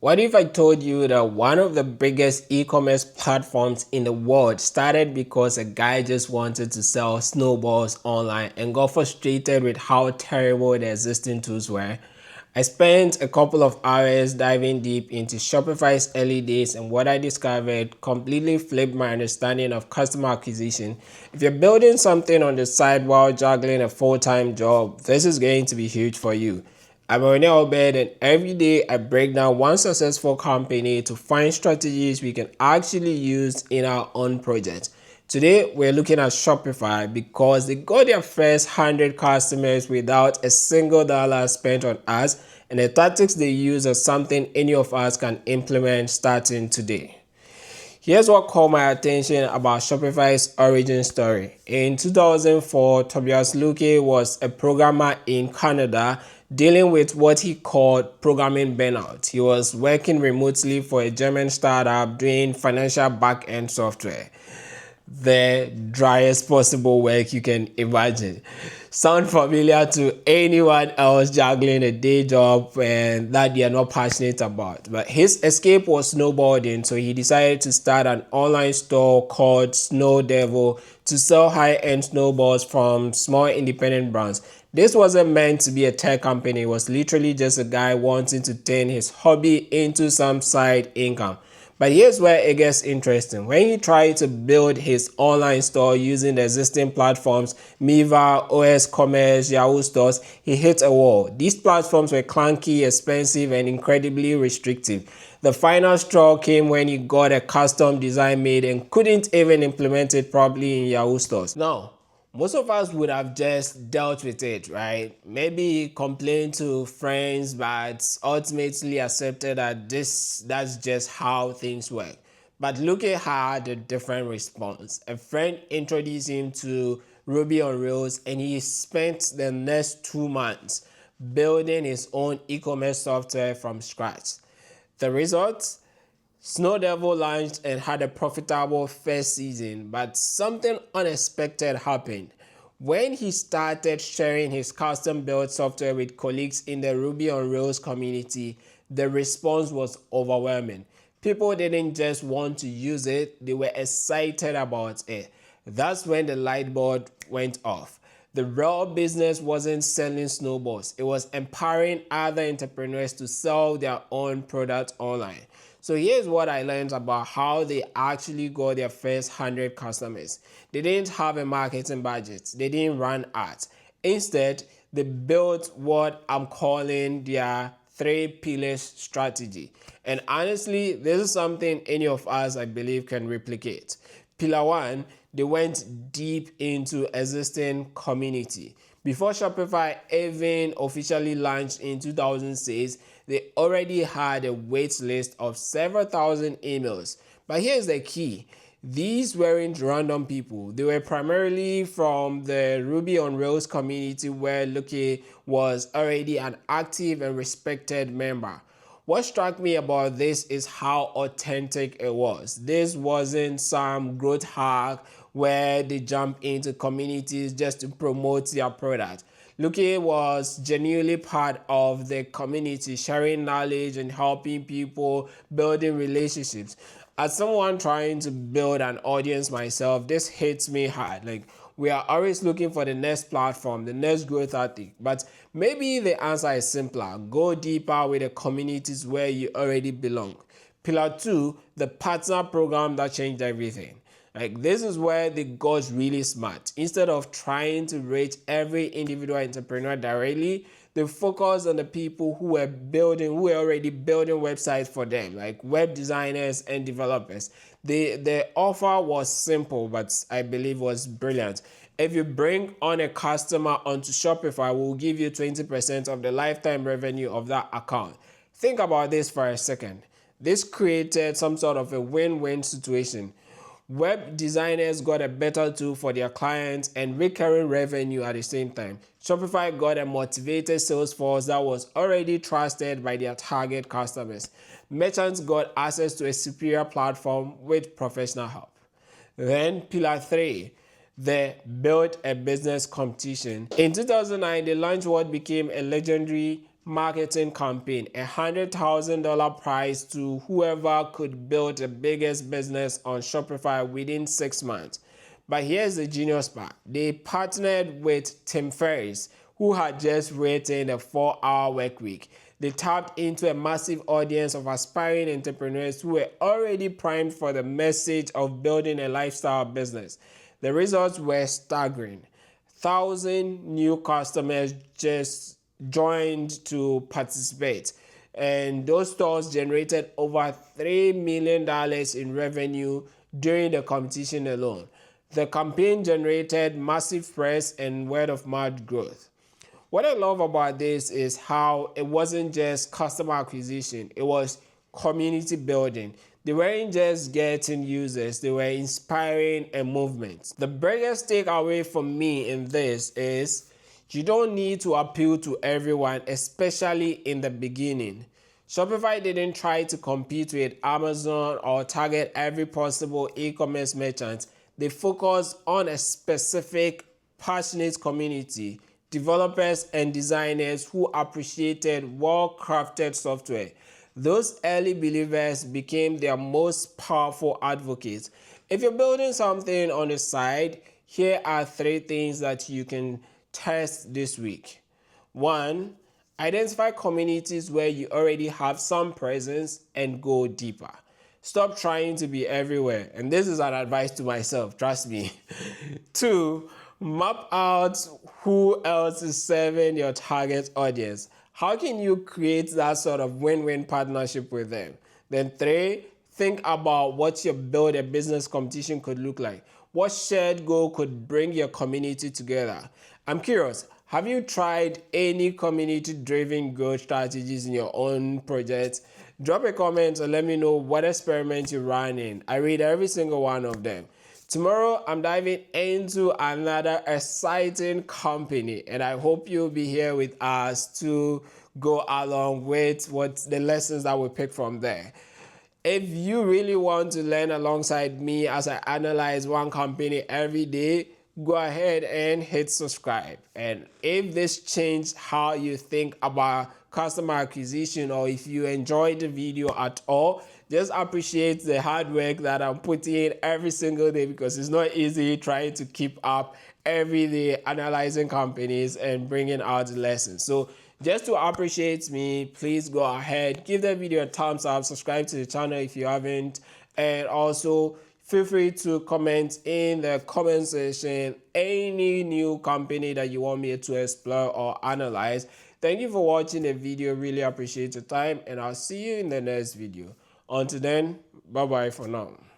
What if I told you that one of the biggest e-commerce platforms in the world started because a guy just wanted to sell snowballs online and got frustrated with how terrible the existing tools were? I spent a couple of hours diving deep into Shopify's early days, and what I discovered completely flipped my understanding of customer acquisition. If you're building something on the side while juggling a full-time job, this is going to be huge for you. I'm Rene Obed, and every day I break down one successful company to find strategies we can actually use in our own project. Today we're looking at Shopify because they got their first 100 customers without a single dollar spent on ads, and the tactics they use are something any of us can implement starting today. Here's what caught my attention about Shopify's origin story. In 2004, Tobias Lütke was a programmer in Canada dealing with what he called programming burnout. He was working remotely for a German startup doing financial back-end software, the driest possible work you can imagine. Sound familiar to anyone else juggling a day job and that they are not passionate about? But his escape was snowboarding, so he decided to start an online store called Snow Devil to sell high-end snowboards from small independent brands. This wasn't meant to be a tech company. It was literally just a guy wanting to turn his hobby into some side income. But here's where it gets interesting. When he tried to build his online store using the existing platforms, Miva, OS Commerce, Yahoo Stores, he hit a wall. These platforms were clunky, expensive, and incredibly restrictive. The final straw came when he got a custom design made and couldn't even implement it properly in Yahoo Stores. Now, most of us would have just dealt with it, right? Maybe complained to friends, but ultimately accepted that that's just how things work. But Luke had a different response. A friend introduced him to Ruby on Rails, and he spent the next 2 months building his own e-commerce software from scratch. The result? Snow Devil launched and had a profitable first season, but something unexpected happened. When he started sharing his custom-built software with colleagues in the Ruby on Rails community, the response was overwhelming. People didn't just want to use it, they were excited about it. That's when the light bulb went off. The real business wasn't selling snowboards, it was empowering other entrepreneurs to sell their own products online. So here's what I learned about how they actually got their first 100 customers. They didn't have a marketing budget. They didn't run ads. Instead, they built what I'm calling their 3 pillars strategy. And honestly, this is something any of us, I believe, can replicate. Pillar 1, they went deep into existing community. Before Shopify even officially launched in 2006, they already had a wait list of several thousand emails. But here's the key. These weren't random people. They were primarily from the Ruby on Rails community where Lütke was already an active and respected member. What struck me about this is how authentic it was. This wasn't some growth hack where they jump into communities just to promote their product. Lütke was genuinely part of the community, sharing knowledge and helping people, building relationships. As someone trying to build an audience myself, this hits me hard. Like, we are always looking for the next platform, the next growth ethic. But maybe the answer is simpler. Go deeper with the communities where you already belong. Pillar 2, the partner program that changed everything. Like, this is where they got really smart. Instead of trying to reach every individual entrepreneur directly, they focused on the people who were already building websites for them, like web designers and developers. The offer was simple, but I believe was brilliant. If you bring on a customer onto Shopify, we'll give you 20% of the lifetime revenue of that account. Think about this for a second. This created some sort of a win-win situation. Web designers got a better tool for their clients and recurring revenue at the same time. Shopify got a motivated sales force that was already trusted by their target customers. Merchants got access to a superior platform with professional help. Then pillar 3, they built a business competition. In 2009, they launched what became a legendary marketing campaign, $100,000 prize to whoever could build the biggest business on Shopify within 6 months. But here's the genius part. They partnered with Tim Ferriss, who had just written a 4-hour work week. They tapped into a massive audience of aspiring entrepreneurs who were already primed for the message of building a lifestyle business. The results were staggering. 1,000 new customers just joined to participate, and those stores generated over $3 million in revenue during the competition alone. The campaign generated massive press and word of mouth growth. What I love about this is how it wasn't just customer acquisition, it was community building. They weren't just getting users, they were inspiring a movement. The biggest takeaway for me in this is you don't need to appeal to everyone, especially in the beginning. Shopify didn't try to compete with Amazon or target every possible e-commerce merchant. They focused on a specific, passionate community, developers and designers who appreciated well-crafted software. Those early believers became their most powerful advocates. If you're building something on the side, here are 3 things that you can test this week. 1, identify communities where you already have some presence and go deeper. Stop trying to be everywhere. And this is an advice to myself, trust me. 2, map out who else is serving your target audience. How can you create that sort of win-win partnership with them? Then 3, think about what your build a business competition could look like. What shared goal could bring your community together? I'm curious, have you tried any community-driven growth strategies in your own projects? Drop a comment and let me know what experiment you're running. I read every single one of them. Tomorrow, I'm diving into another exciting company, and I hope you'll be here with us to go along with what the lessons that we pick from there. If you really want to learn alongside me as I analyze one company every day, go ahead and hit subscribe. And if this changed how you think about customer acquisition, or if you enjoyed the video at all, just appreciate the hard work that I'm putting in every single day, because it's not easy trying to keep up every day analyzing companies and bringing out lessons. So just to appreciate me, please go ahead, give the video a thumbs up, subscribe to the channel if you haven't, and also feel free to comment in the comment section any new company that you want me to explore or analyze. Thank you for watching the video. Really appreciate your time, and I'll see you in the next video. Until then, bye bye for now.